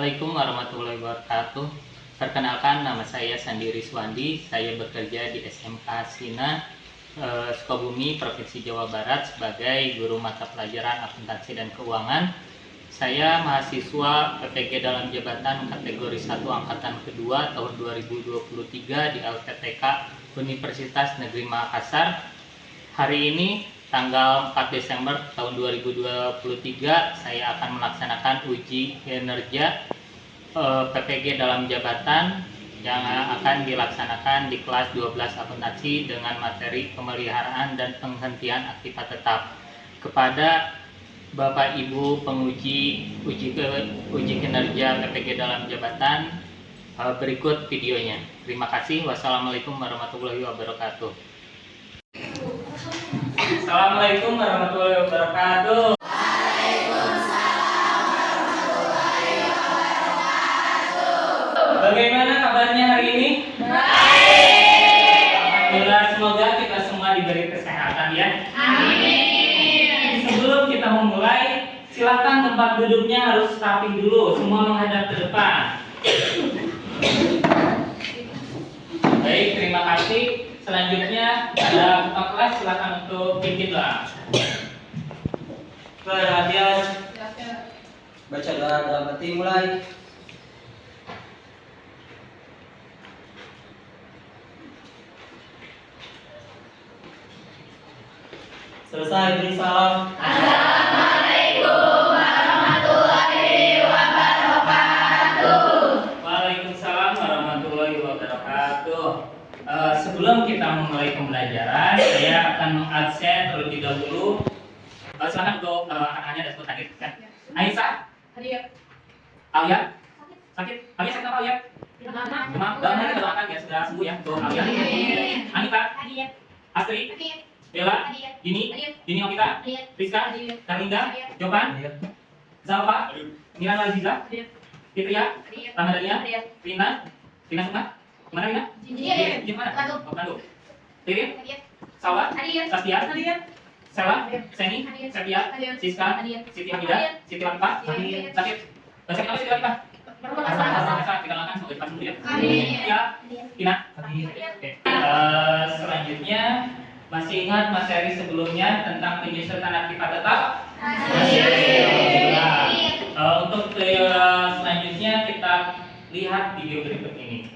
Assalamualaikum warahmatullahi wabarakatuh. Perkenalkan, nama saya Sandi Riswandi. Saya bekerja di SMK Sina, Sukabumi, Provinsi Jawa Barat sebagai guru mata pelajaran akuntansi dan keuangan. Saya mahasiswa PPG dalam jabatan kategori 1 angkatan kedua tahun 2023 di LPTK Universitas Negeri Makassar. Hari ini tanggal 4 Desember tahun 2023 saya akan melaksanakan uji kinerja PPG dalam jabatan yang akan dilaksanakan di kelas 12 akuntansi dengan materi pemeliharaan dan penghentian aktivitas tetap. Kepada Bapak Ibu penguji uji kinerja PPG dalam jabatan, berikut videonya. Terima kasih. Wassalamualaikum warahmatullahi wabarakatuh. Assalamualaikum warahmatullahi wabarakatuh. Waalaikumsalam warahmatullahi wabarakatuh. Bagaimana kabarnya hari ini? Baik. Alhamdulillah, semoga kita semua diberi kesehatan ya. Amin. Sebelum kita memulai, silakan tempat duduknya harus rapi dulu, semua menghadap ke depan. Baik, terima kasih. Selanjutnya ada ketua kelas, silakan untuk pimpin doa. Perhatian, baca doa dalam hati mulai. Selesai beri salam. Assalamualaikum warahmatullahi wabarakatuh. Waalaikumsalam warahmatullahi wabarakatuh. Sebelum kita memulai pembelajaran, saya akan mengabsen terlebih dahulu. Silakan untuk anak-anaknya dan sebut hadir. Aisyah, Hadir. Alia, sakit. Alia sakit apa Alia? Demam. Dalam kita doakan ya sudah sembuh ya untuk Alia. Anita, Hadir. Astri, Hadir. Bella, Hadir. Dini, Hadir. Dini Okita, Hadir. Rizka, Hadir. Karlinda, Hadir. Jovan, Zalfa, Miran Aziza, Hadir. Fitria, Hadir. Ramadhania, Hadir. Rina Sukma, gimana Rina? Hadir. Di mana? Bandung. Oh, Bandung. Tirin, Hadir. Sawa, Hadir. Sastia, Hadir. Sela, Hadir. Seni, Hadir. Sepia, Hadir. Siska, Hadir. Siti Hamidah, Hadir. Siti Wafifah, Hadir. sakit. Sakit apa Siti Wafifah? Berpuasa. Kita lakukan semoga cepat sembuh ya. Amin. Ya, Hadir. Tina. Hadir. Oke. Selanjutnya masih ingat materi sebelumnya tentang penyusutan aktivitas tetap? Hadir. Untuk selanjutnya kita lihat video berikut ini.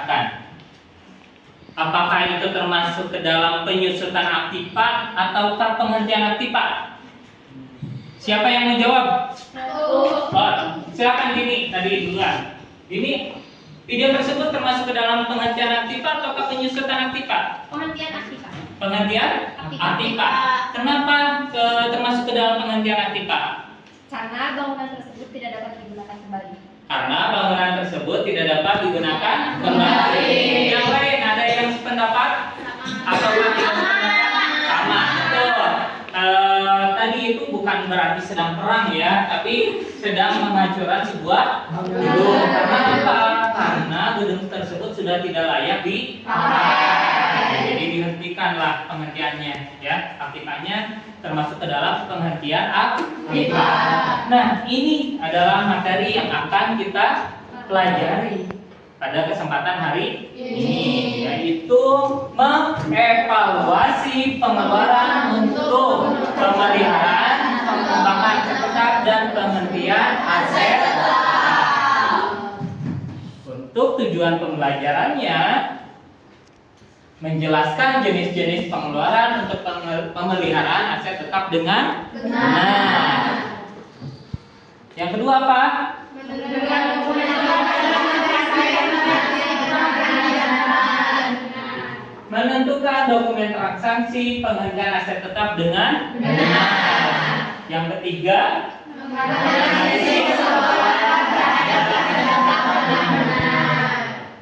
Silahkan. Apakah itu termasuk ke dalam penyusutan aktiva ataukah penghentian aktiva? Siapa yang mau jawab? Oh, silakan Dini, tadi duluan. Dini, video tersebut termasuk ke dalam penghentian aktiva ataukah penyusutan aktiva? Penghentian aktiva. Penghentian aktiva. Kenapa termasuk ke dalam penghentian aktiva? Karena bangunan tersebut tidak dapat digunakan kembali. Karena bangunan tersebut tidak dapat digunakan kembali. Yang lain ada yang sependapat? Atau yang tidak sependapat? Sama. Betul. Tadi itu bukan berarti sedang perang ya, tapi sedang menghancurkan sebuah gedung. Karena apa? Karena gedung tersebut sudah tidak layak dipakai. Jadi dihentikanlah penghentiannya ya. Aktifanya termasuk ke dalam penghentian aktiva. Nah, ini adalah materi yang akan kita pelajari pada kesempatan hari ini, yaitu mengevaluasi pengeluaran untuk pemeliharaan, pengembangan tetap dan penghentian aset. Untuk tujuan pembelajarannya menjelaskan jenis-jenis pengeluaran untuk pemeliharaan aset tetap dengan benar. Yang kedua apa? Menentukan dokumen transaksi penghentian aset tetap dengan benar. Yang ketiga,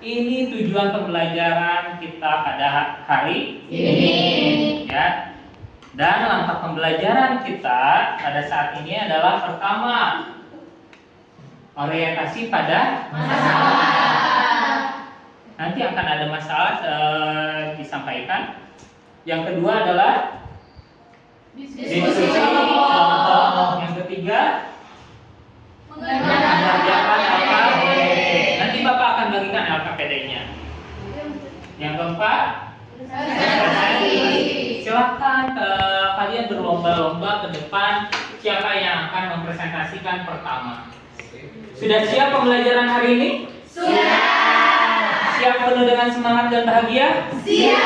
ini tujuan pembelajaran kita pada hari ini ya. Dan langkah pembelajaran kita pada saat ini adalah pertama, orientasi pada masalah. Nanti akan ada masalah disampaikan. Yang kedua adalah diskusi kelompok. Yang ketiga, mengerjakan LKPD. Nanti Bapak akan bagikan LKPD-nya. Yang keempat, silakan kalian berlomba-lomba ke depan siapa yang akan mempresentasikan pertama. Sudah siap pembelajaran hari ini? Sudah. Siap penuh dengan semangat dan bahagia? Siap.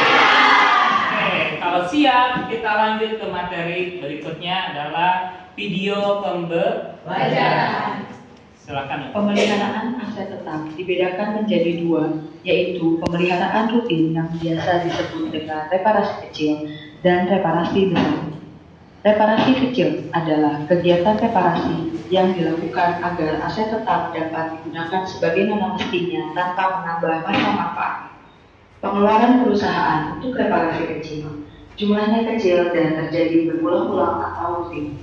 Oke, kalau siap kita lanjut ke materi berikutnya adalah video pembelajaran. Silakan. Pemeliharaan aset tetap dibedakan menjadi dua, yaitu pemeliharaan rutin yang biasa disebut dengan reparasi kecil dan reparasi besar. Reparasi kecil adalah kegiatan reparasi yang dilakukan agar aset tetap dapat digunakan sebagaimana mestinya tanpa menambah masa manfaat. Pengeluaran perusahaan untuk reparasi kecil jumlahnya kecil dan terjadi berulang-ulang atau rutin.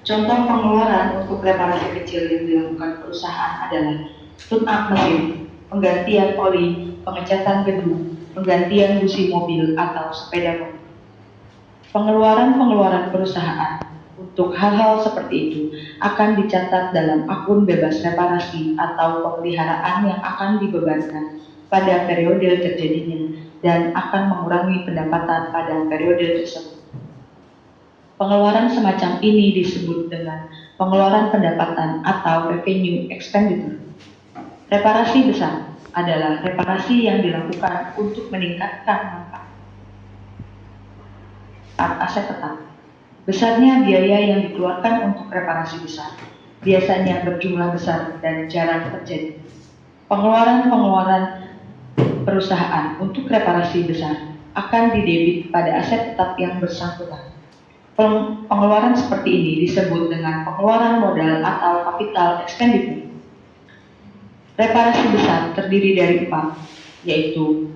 Contoh pengeluaran untuk reparasi kecil yang dilakukan perusahaan adalah tune-up mesin, penggantian oli, pengecatan gedung, penggantian busi mobil atau sepeda motor. Pengeluaran perusahaan untuk hal-hal seperti itu akan dicatat dalam akun bebas reparasi atau pemeliharaan yang akan dibebankan pada periode terjadinya dan akan mengurangi pendapatan pada periode tersebut. Pengeluaran semacam ini disebut dengan pengeluaran pendapatan atau revenue expenditure. Reparasi besar adalah reparasi yang dilakukan untuk meningkatkan manfaat aset tetap. Besarnya biaya yang dikeluarkan untuk reparasi besar biasanya berjumlah besar dan jarang terjadi. Pengeluaran perusahaan untuk reparasi besar akan didebit pada aset tetap yang bersangkutan. Pengeluaran seperti ini disebut dengan pengeluaran modal atau capital expenditure. Reparasi besar terdiri dari 4, yaitu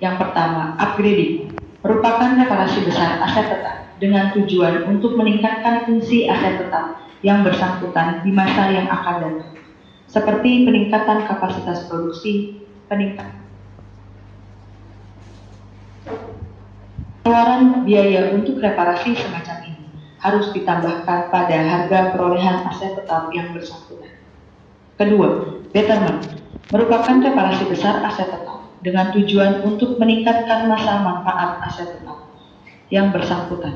yang pertama, upgrading, merupakan reparasi besar aset tetap dengan tujuan untuk meningkatkan fungsi aset tetap yang bersangkutan di masa yang akan datang, seperti peningkatan kapasitas produksi, pengeluaran biaya untuk reparasi semacam ini harus ditambahkan pada harga perolehan aset tetap yang bersangkutan. Kedua, betterment merupakan reparasi besar aset tetap dengan tujuan untuk meningkatkan masa manfaat aset tetap yang bersangkutan.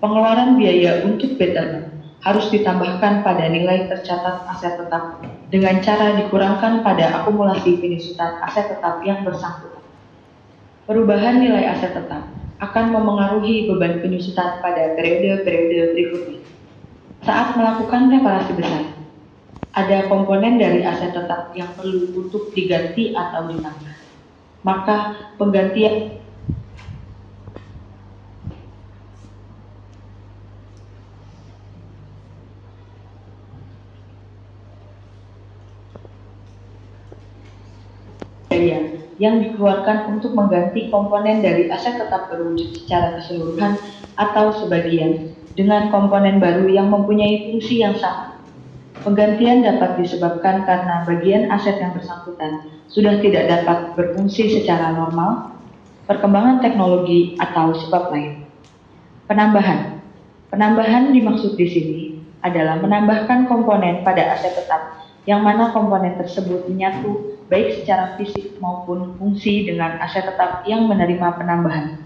Pengeluaran biaya untuk betterment harus ditambahkan pada nilai tercatat aset tetap dengan cara dikurangkan pada akumulasi penyusutan aset tetap yang bersangkutan. Perubahan nilai aset tetap akan memengaruhi beban penyusutan pada periode-periode berikutnya. Saat melakukan reparasi besar, ada komponen dari aset tetap yang perlu untuk diganti atau ditambah. Maka penggantian biaya yang dikeluarkan untuk mengganti komponen dari aset tetap berwujud secara keseluruhan atau sebagian dengan komponen baru yang mempunyai fungsi yang sama. Penggantian dapat disebabkan karena bagian aset yang bersangkutan sudah tidak dapat berfungsi secara normal, perkembangan teknologi, atau sebab lain. Penambahan dimaksud di sini adalah menambahkan komponen pada aset tetap yang mana komponen tersebut menyatu baik secara fisik maupun fungsi dengan aset tetap yang menerima penambahan.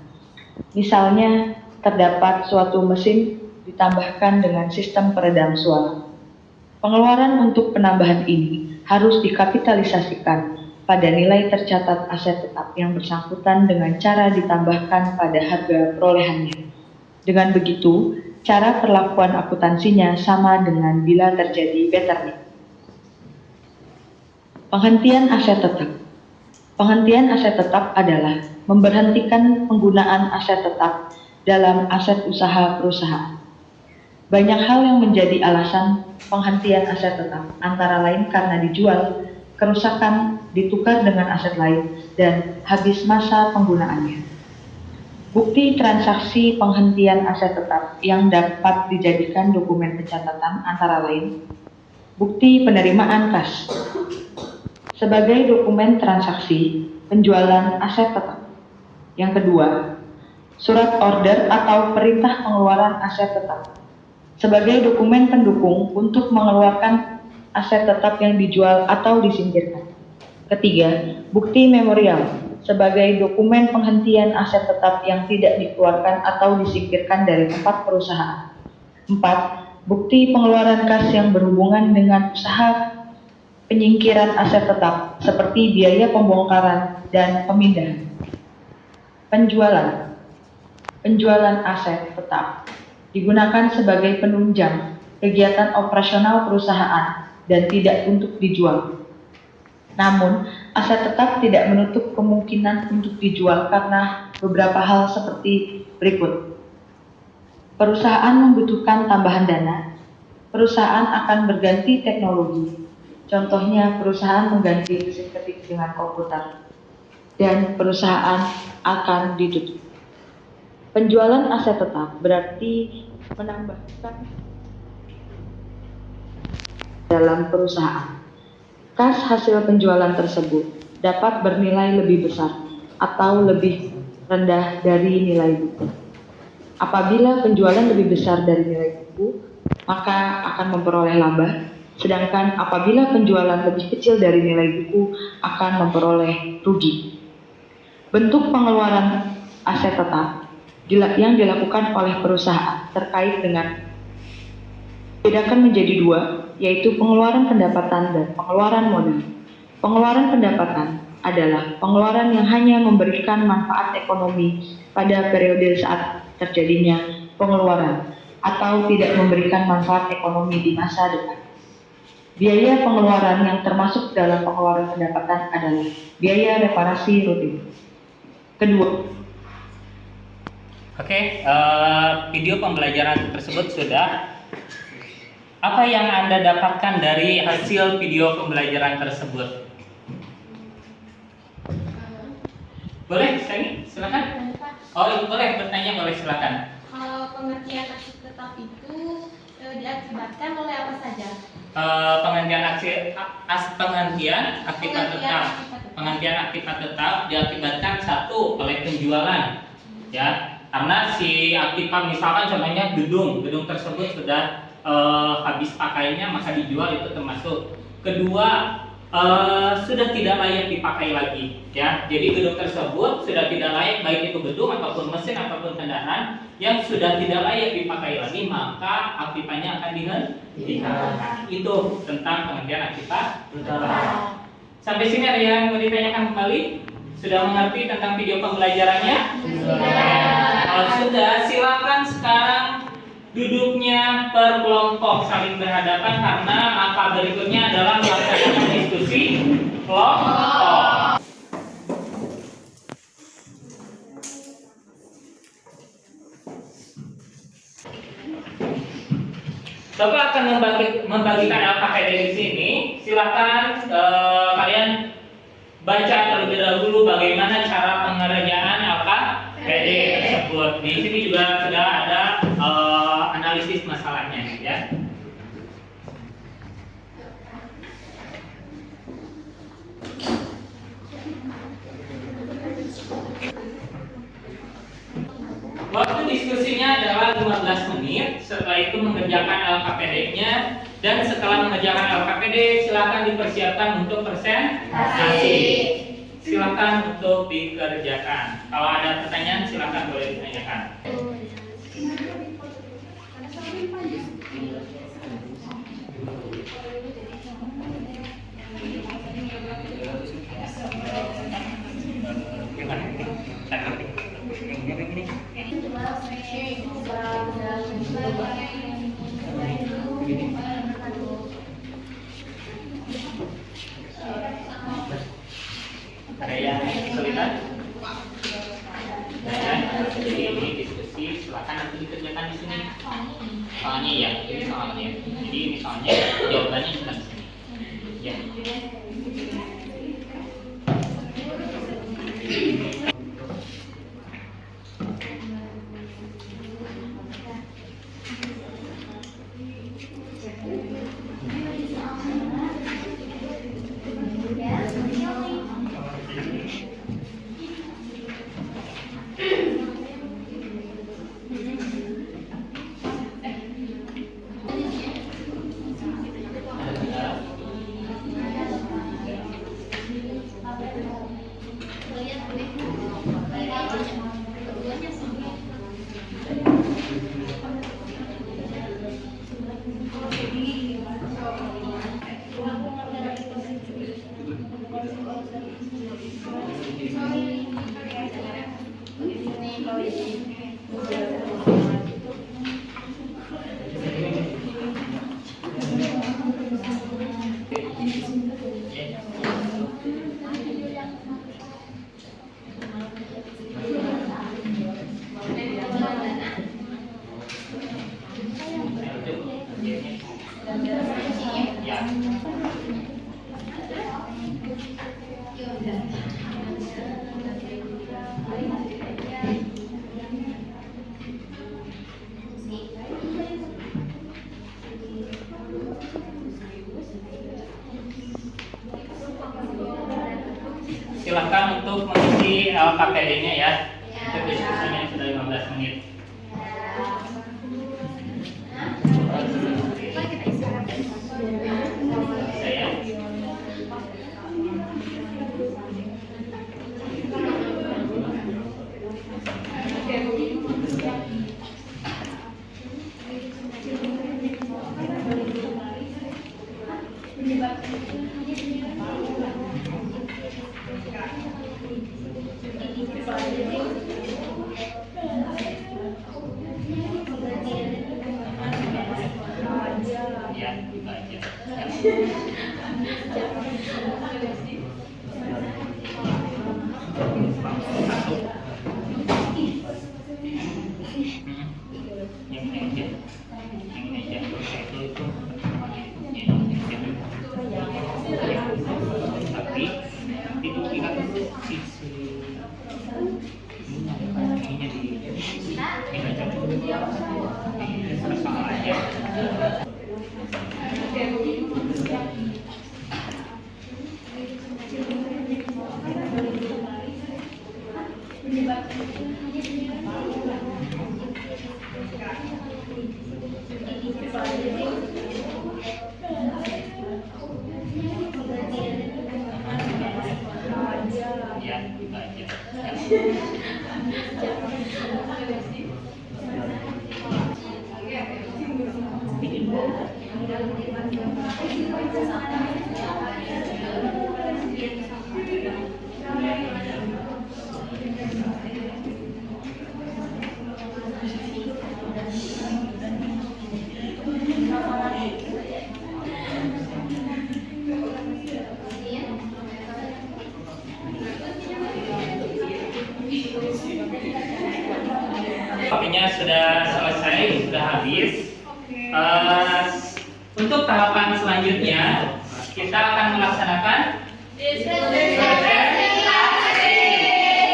Misalnya, terdapat suatu mesin ditambahkan dengan sistem peredam suara. Pengeluaran untuk penambahan ini harus dikapitalisasikan pada nilai tercatat aset tetap yang bersangkutan dengan cara ditambahkan pada harga perolehannya. Dengan begitu, cara perlakuan akuntansinya sama dengan bila terjadi betterment. Penghentian aset tetap. Penghentian aset tetap adalah memberhentikan penggunaan aset tetap dalam aset usaha perusahaan. Banyak hal yang menjadi alasan penghentian aset tetap, antara lain karena dijual, kerusakan, ditukar dengan aset lain, dan habis masa penggunaannya. Bukti transaksi penghentian aset tetap yang dapat dijadikan dokumen pencatatan antara lain, bukti penerimaan kas sebagai dokumen transaksi penjualan aset tetap. Yang kedua, surat order atau perintah pengeluaran aset tetap sebagai dokumen pendukung untuk mengeluarkan aset tetap yang dijual atau disingkirkan. Ketiga, bukti memorial sebagai dokumen penghentian aset tetap yang tidak dikeluarkan atau disingkirkan dari tempat perusahaan. 4. Bukti pengeluaran kas yang berhubungan dengan usaha penyingkiran aset tetap seperti biaya pembongkaran dan pemindahan. Penjualan aset tetap digunakan sebagai penunjang kegiatan operasional perusahaan dan tidak untuk dijual. Namun, aset tetap tidak menutup kemungkinan untuk dijual karena beberapa hal seperti berikut. Perusahaan membutuhkan tambahan dana, perusahaan akan berganti teknologi. Contohnya, perusahaan mengganti mesin ketik dengan komputer, dan perusahaan akan ditutup. Penjualan aset tetap berarti menambahkan dalam perusahaan. Kas hasil penjualan tersebut dapat bernilai lebih besar atau lebih rendah dari nilai buku. Apabila penjualan lebih besar dari nilai buku, maka akan memperoleh laba. Sedangkan apabila penjualan lebih kecil dari nilai buku akan memperoleh rugi. Bentuk pengeluaran aset tetap yang dilakukan oleh perusahaan terkait dengan bedakan menjadi dua, yaitu pengeluaran pendapatan dan pengeluaran modal. Pengeluaran pendapatan adalah pengeluaran yang hanya memberikan manfaat ekonomi pada periode saat terjadinya pengeluaran atau tidak memberikan manfaat ekonomi di masa depan. Biaya pengeluaran yang termasuk dalam pengeluaran pendapatan adalah biaya reparasi rutin. Kedua. Video pembelajaran tersebut sudah. Apa yang Anda dapatkan dari hasil video pembelajaran tersebut? Boleh, silakan. Oh, boleh bertanya, boleh silakan. Pengertian aset tetap itu diakibatkan oleh apa saja? Penghentian akibat tetap diakibatkan satu oleh penjualan, ya, karena si akibat misalkan contohnya gedung tersebut sudah habis pakainya maka dijual, itu termasuk. Kedua, sudah tidak layak dipakai lagi, ya. Jadi gedung tersebut sudah tidak layak, baik itu gedung ataupun mesin ataupun kendaraan yang sudah tidak layak dipakai lagi, maka aktifanya akan dihentikan. Itu tentang pengertian aktiva berkala. Sampai sini ada yang mau ditanyakan kembali? Sudah mengerti tentang video pembelajarannya? Kalau sudah, silakan sekarang duduknya per kelompok saling berhadapan karena langkah berikutnya adalah melaksanakan diskusi kelompok. Bapak akan membagikan LKPD di sini. Silakan kalian baca terlebih dahulu bagaimana cara pengerjaan LKPD tersebut. Di sini juga sudah ada analisis masalahnya, ya. Waktu diskusinya adalah 15 menit. Setelah itu mengerjakan LKPD-nya, dan setelah mengerjakan LKPD silakan dipersiapkan untuk presentasi. Silakan untuk dikerjakan. Kalau ada pertanyaan silakan boleh ditanyakan. Ada yang kesulitan? Jadi ini diskusi, silakan nanti dikerjakan di sini. Soalnya ya, ini soalnya. Jadi ini soalnya jawabannya cuma di sini. Ya. Silakan untuk mengisi LKPD-nya ya. Untuk diskusinya sudah 15 menit. Saya. Ya, itu aja. Tapi itu kita sisi Thank you. Waktunya sudah selesai, sudah habis. Untuk tahapan selanjutnya, kita akan melaksanakan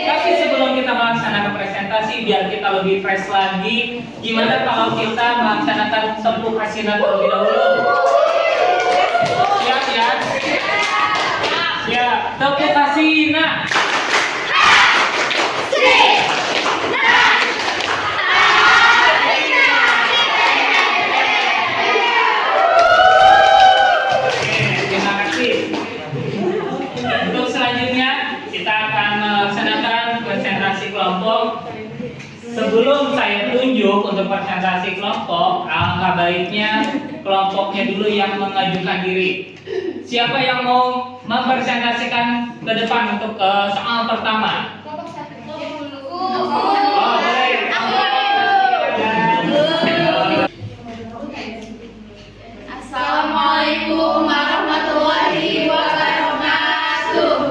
tapi sebelum kita melaksanakan presentasi, biar kita lebih fresh lagi, gimana kalau kita melaksanakan tepuk hasilan terlebih dahulu? Siap ya? Ya, tepuk hasilan. Untuk selanjutnya kita akan melaksanakan presentasi kelompok. Sebelum saya tunjuk untuk presentasi kelompok, alangkah baiknya kelompoknya dulu yang mengajukan diri. Siapa yang mau mempresentasikan ke depan untuk soal pertama? Oh, boleh. Assalamualaikum warahmatullahi wabarakatuh.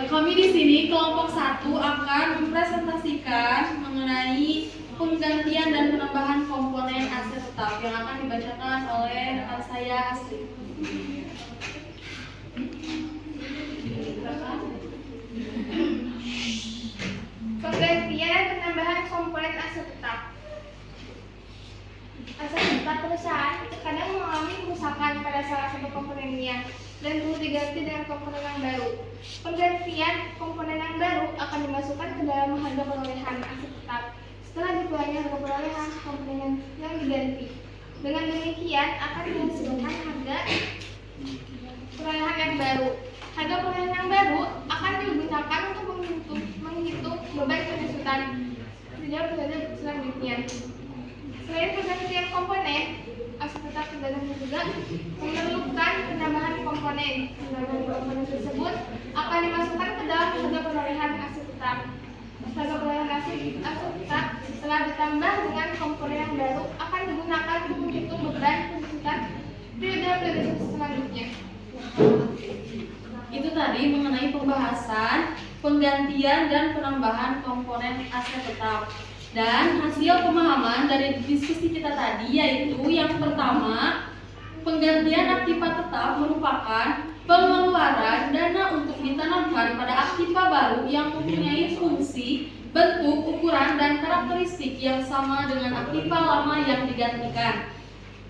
Kami di sini kelompok 1 akan mempresentasikan mengenai penggantian dan penambahan komponen aset tetap yang akan dibacakan oleh rekan saya Astrid. Penggantian dan penambahan komponen aset tetap. Aset tetap perusahaan terkadang mengalami kerusakan pada salah satu komponennya dan perlu diganti dengan komponen yang baru. Penggantian komponen yang baru akan dimasukkan ke dalam harga perolehan aset tetap setelah dikeluarkan harga perolehan komponen yang diganti. Dengan demikian akan dihasilkan harga perolehan yang baru. Harga perolehan yang baru akan digunakan untuk menghitung beban penyusutan. Dijawab saja selanjutnya. Selain penggantian komponen, aset tetap terkadang juga memerlukan penambahan komponen. Penambahan komponen tersebut akan dimasukkan ke dalam harga perolehan aset tetap. Harga perolehan aset tetap setelah ditambah dengan komponen yang baru akan digunakan untuk menghitung beban penyusutan periode selanjutnya. Itu tadi mengenai pembahasan penggantian dan penambahan komponen aset tetap. Dan hasil pemahaman dari diskusi kita tadi yaitu yang pertama, penggantian aktiva tetap merupakan pengeluaran dana untuk ditanamkan pada aktiva baru yang mempunyai fungsi, bentuk, ukuran, dan karakteristik yang sama dengan aktiva lama yang digantikan.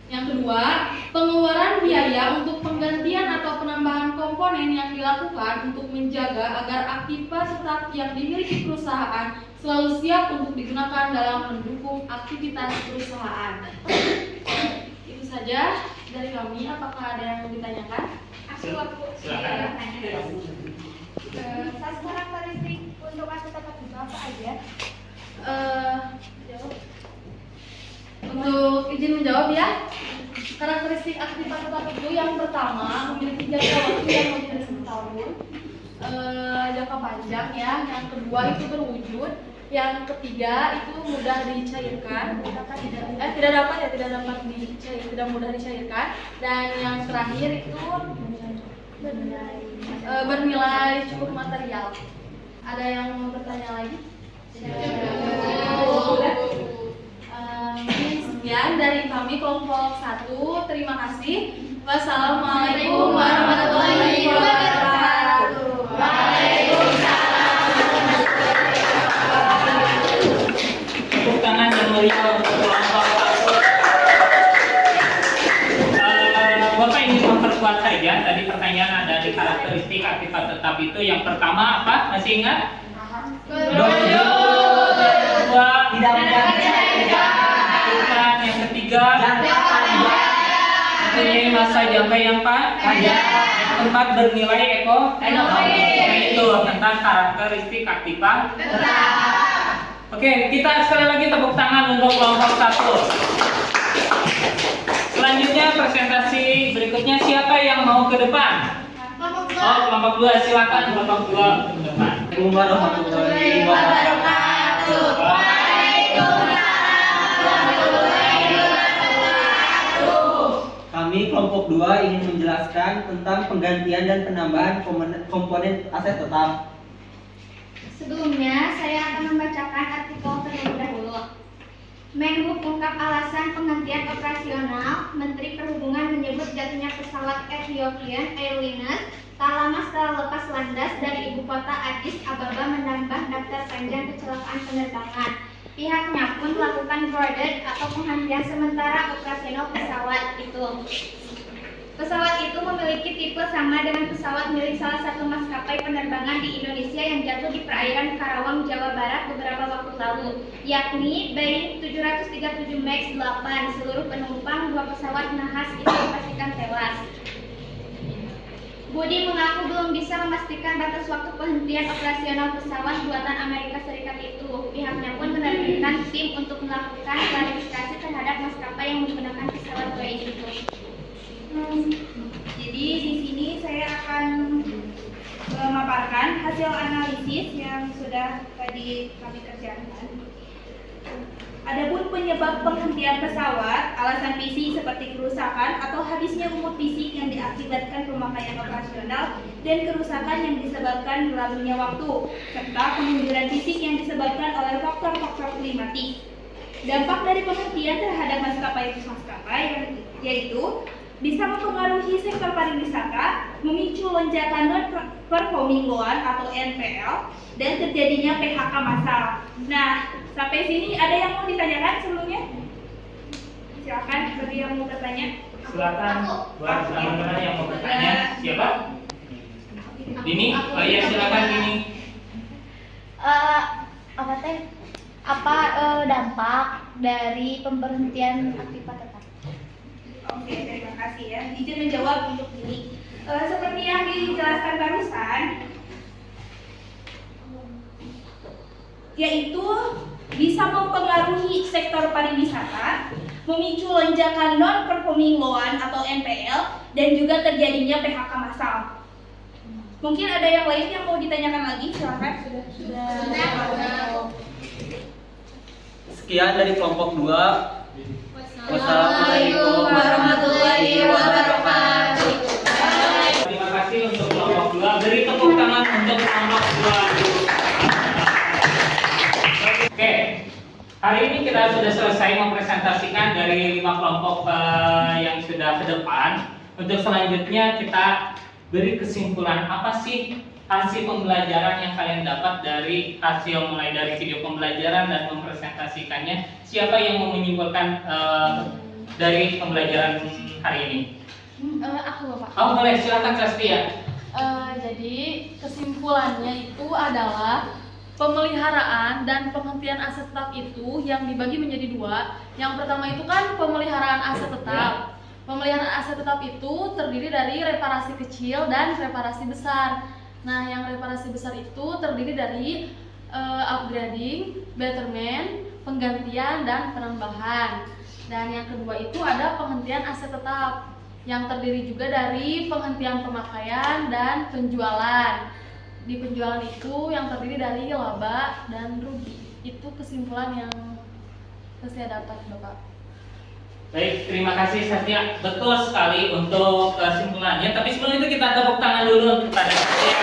Yang kedua, pengeluaran biaya untuk penggantian atau penambahan komponen yang dilakukan untuk menjaga agar aktiva tetap yang dimiliki perusahaan selalu siap untuk digunakan dalam mendukung aktivitas perusahaan. Itu saja dari kami. Apakah ada yang ditanyakan? Silakan. Karakteristik untuk aset tetap itu apa aja? Untuk izin menjawab ya, karakteristik aktiva tetap itu yang pertama memiliki jangka waktu yang lebih dari 1 tahun, jangka panjang ya. Yang kedua itu berwujud. Yang ketiga itu mudah dicairkan, tidak mudah dicairkan. Dan yang terakhir itu bernilai cukup material. Ada yang mau bertanya lagi? Sekian dari kami kelompok 1. Terima kasih. Wassalamualaikum warahmatullahi wabarakatuh. Tepuk tangan yang meriah untuk kelompok 1. Bapak ingin memperkuat saja. Tadi pertanyaan ada di karakteristik aktiva tetap itu. Yang pertama apa? Masih ingat? Berwujud. Kedua, Tidak mudah dicairkan. yang ketiga, Jangka panjang. yang mempunyai masa jangka yang panjang. Yang keempat, bernilai ekonomi. Nah, itu tentang karakteristik aktiva tetap. Oke, kita sekali lagi tepuk tangan untuk kelompok 1. Selanjutnya presentasi berikutnya, siapa yang mau ke depan? Oh, kelompok 2, silakan kelompok 2 ke depan. Assalamualaikum warahmatullahi wabarakatuh. Kami kelompok 2 ingin menjelaskan tentang penggantian dan penambahan komponen aset tetap. Sebelumnya, saya akan membacakan artikel terlebih dahulu. Menhub ungkap alasan penggantian operasional. Menteri Perhubungan menyebut jatuhnya pesawat Ethiopian Airlines tak lama setelah lepas landas dari ibu kota Addis Ababa menambah daftar panjang kecelakaan penerbangan. Pihaknya pun melakukan grounded atau penghentian sementara operasional pesawat itu. Pesawat itu memiliki tipe sama dengan pesawat milik salah satu maskapai penerbangan di Indonesia yang jatuh di perairan Karawang, Jawa Barat beberapa waktu lalu, yakni Boeing 737 MAX 8. Seluruh penumpang 2 pesawat nahas itu dipastikan tewas. Budi mengaku belum bisa memastikan batas waktu penghentian operasional pesawat buatan Amerika Serikat itu. Pihaknya pun menerbitkan tim untuk melakukan klarifikasi terhadap maskapai yang menggunakan pesawat Boeing itu. Jadi di sini saya akan memaparkan hasil analisis yang sudah tadi kami kerjakan. Adapun penyebab penghentian pesawat, alasan fisik seperti kerusakan atau habisnya umur fisik yang diakibatkan pemakaian operasional dan kerusakan yang disebabkan berlalunya waktu, serta kemunduran fisik yang disebabkan oleh faktor-faktor klimatik. Dampak dari penghentian terhadap maskapai yaitu bisa mempengaruhi sektor pariwisata, memicu lonjakan non-performing loan atau NPL, dan terjadinya PHK massal. Nah, sampai sini ada yang mau ditanyakan sebelumnya? Silakan bagi yang mau bertanya. Silakan buat teman-teman yang mau bertanya. Siapa? Dini? Oh iya, silakan Dini. Apa dampak dari pemberhentian aktivitas tetap? Oke, terima kasih ya. Izin menjawab untuk ini. Seperti yang dijelaskan barusan, yaitu bisa mempengaruhi sektor pariwisata, memicu lonjakan non-performing loan atau NPL, dan juga terjadinya PHK massal. Mungkin ada yang lain yang mau ditanyakan lagi? Silakan. Sekian dari kelompok 2. Wassalamualaikum warahmatullahi wabarakatuh. Terima kasih untuk kelompok 2. Beri tepuk tangan untuk kelompok 2. Oke, hari ini kita sudah selesai mempresentasikan dari 5 kelompok yang sudah ke depan. Untuk selanjutnya kita beri kesimpulan apa sih hasil pembelajaran yang kalian dapat dari hasil mulai dari video pembelajaran dan mempresentasikannya. Siapa yang mau menyimpulkan dari pembelajaran hari ini? Aku Bapak. Oh boleh, silakan Sastia. Jadi kesimpulannya itu adalah pemeliharaan dan penghentian aset tetap itu yang dibagi menjadi 2. Yang pertama itu kan pemeliharaan aset tetap. Pemeliharaan aset tetap itu terdiri dari reparasi kecil dan reparasi besar. Nah, yang reparasi besar itu terdiri dari upgrading, betterment, penggantian, dan penambahan. Dan yang kedua itu ada penghentian aset tetap yang terdiri juga dari penghentian pemakaian dan penjualan. Di penjualan itu yang terdiri dari laba dan rugi. Itu kesimpulan yang saya dapat, Bapak. Baik, terima kasih Sastia. Betul sekali untuk kesimpulannya. Tapi sebelum itu kita tepuk tangan dulu kepada Sastia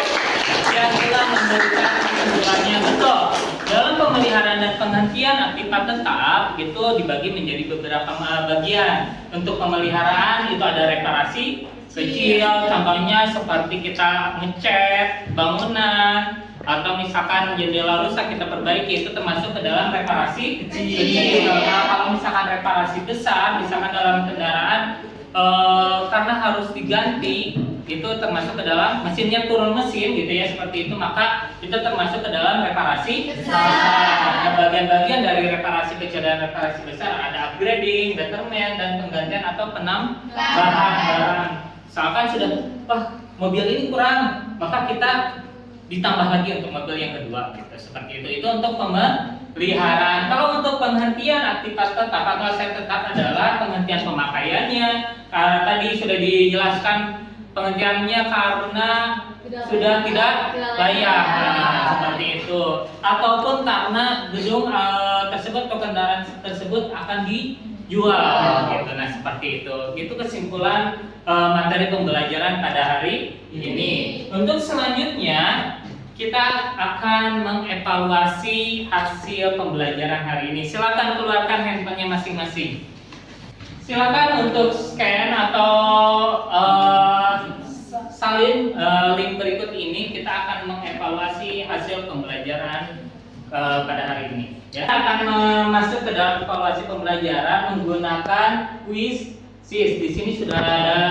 yang telah memberikan kesimpulannya. Betul. Dalam pemeliharaan dan penghentian aktivitas tetap itu dibagi menjadi beberapa bagian. Untuk pemeliharaan itu ada reparasi kecil, contohnya seperti kita ngecat bangunan atau misalkan jendela rusak kita perbaiki, itu termasuk ke dalam reparasi kecil. Nah, kalau misalkan reparasi besar, misalkan dalam kendaraan karena harus diganti, itu termasuk ke dalam mesinnya turun mesin gitu ya, seperti itu, maka itu termasuk ke dalam reparasi besar. Nah, bagian-bagian dari reparasi kecil dan reparasi besar ada upgrading, betterment, dan penggantian atau penambahan barang. Misalkan sudah, mobil ini kurang, maka kita ditambah lagi untuk mobil yang kedua gitu, seperti itu. Itu untuk pemeliharaan. Kalau untuk penghentian aktivitas tetap atau aset tetap adalah penghentian pemakaiannya. Tadi sudah dijelaskan penghentiannya karena sudah tidak layak, seperti itu. Ataupun karena gedung tersebut atau kendaraan tersebut akan dijual, gitu. Nah, seperti itu. Itu kesimpulan materi pembelajaran pada hari ini. Untuk selanjutnya kita akan mengevaluasi hasil pembelajaran hari ini. Silakan keluarkan handphonenya masing-masing. Silakan untuk scan atau salin link berikut ini. Kita akan mengevaluasi hasil pembelajaran pada hari ini. Ya. Kita akan masuk ke dalam evaluasi pembelajaran menggunakan quiz SIS. Di sini sudah ada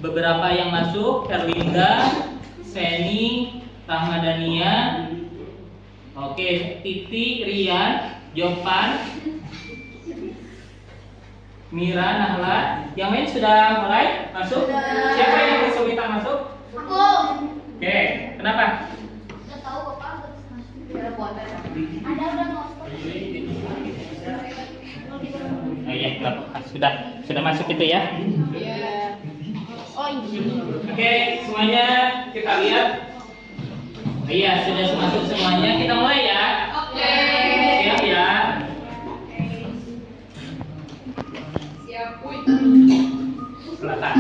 beberapa yang masuk: Erlinda, Seni, Rahmadania, oke, Titi, Rian, Jovan, Mira, Nahla. Yang lain sudah mulai masuk? Siapa yang kesulitan masuk? Aku. Oke, kenapa? Nggak tahu Bapak harus masuk. Ada udah mau. Oh iya, nggak apa-apa. Sudah masuk itu ya? Oh iya. Oke, semuanya kita lihat. Iya, sudah masuk semuanya. Kita mulai ya. Oke. Siap ya. Siap, Uy. Silakan.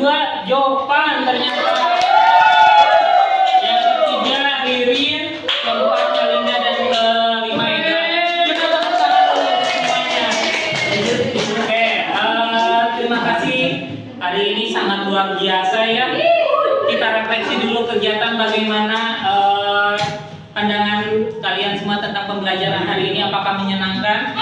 kedua Jopan ternyata. Yang ketiga Ririn, keempatnya Linda dan kelima Ida. Kita tepuk tangan dulu untuk semuanya. Oke, terima kasih. Hari ini sangat luar biasa ya. Kita refleksi dulu kegiatan bagaimana pandangan kalian semua tentang pembelajaran hari ini. Apakah menyenangkan?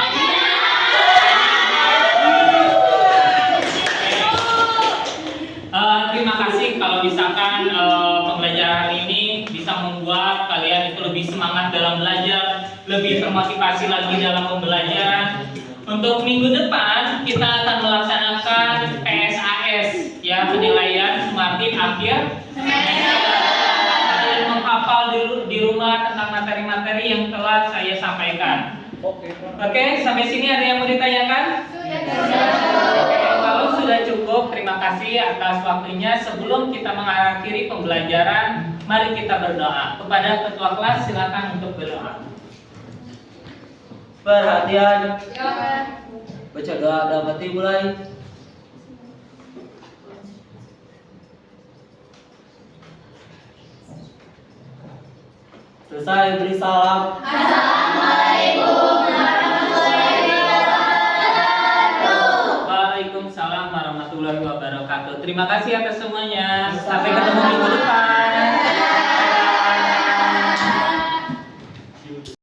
Terima kasih kalau misalkan pembelajaran hari ini bisa membuat kalian itu lebih semangat dalam belajar, lebih termotivasi lagi dalam pembelajaran. Untuk minggu depan kita akan melaksanakan PSAS ya, penilaian sumatif akhir dan menghafal di rumah tentang materi-materi yang telah saya sampaikan. Oke, sampai sini ada yang mau ditanyakan? Oke, kalau sudah cukup, terima kasih atas waktunya. Sebelum kita mengakhiri pembelajaran, mari kita berdoa. Kepada ketua kelas silakan untuk berdoa. Perhatian. Baca doa dalam hati mulai. Selesai beri salam. Waalaikumsalam warahmatullahi wabarakatuh. Terima kasih atas semuanya. Sampai ketemu minggu depan.